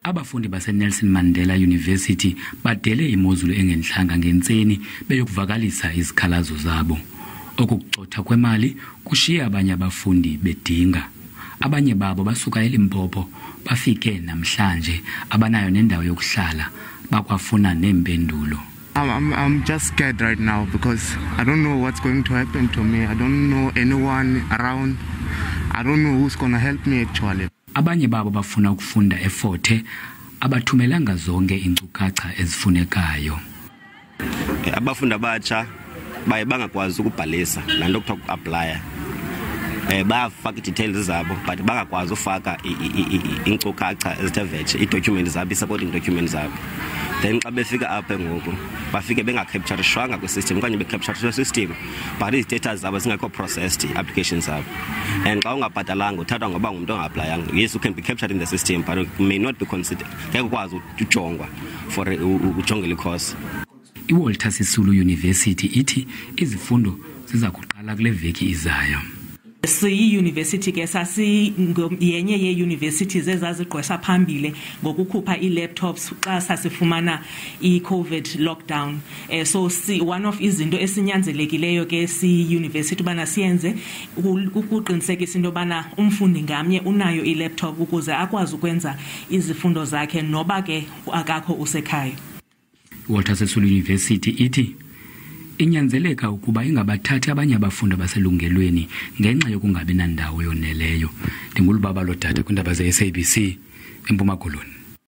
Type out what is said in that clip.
Abafundi baseNelson Mandela University badele imozulu engenhlanga ngentseni beyokuvakalisa izikhalazo zabo. Okukuxotha kwemali kushiya abanye abafundi bedinga. Abanye babo basuka eLimpopo bafike namhlanje abanayo nendawo yokuhlala bakwafuna nempendulo. I'm just scared right now because I don't know what's going to happen to me. I don't know anyone around. I don't know who's going to help me actually. Abanye babo bafuna ukufunda eFort abathumelanga zonke inkcukacha ezifunekayo. Abafundi abatsha baye bangakwazi ukubhalisa lanto kuthiwa ukuapply. Bayafaka details zabo but bangakwazi ufaka inkcukacha ezithe i-documents zabo, i-supporting documents zabo. Then xa befika apha ngoku bafike bengacapturishwanga kwi-system okanye becapture system but i-data zabo zingekho processed applications zabo. And xa ungabhatalanga uthathwa ngoba ngumuntu ongapplyanga. Yes, you can be captured in the system but it may not be considered. Ngeke ukwazi ukujongwa for ujongela course. eWalter Sisulu University ithi izifundo ziza kuqala kule veki izayo. University ke yenye ye-universities ezazigqwesa phambili ngokukhupha i-laptops xa sasifumana i-COVID lockdown. So one of izinto esinyanzelekileyo ke si-university bana siyenze ukuqinisekisa into bana umfundi ngamnye unayo i-laptop ukuze akwazi ukwenza izifundo zakhe noba ke akakho usekhaya. eWalter Sisulu University ithi inyanzeleka ukuba ingabathathi abanye abafundi abaselungelweni ngenxa yokungabi nandawo yoneleyo. Ndingulubaba lodade kwindaba ze-SABC eMpuma Koloni.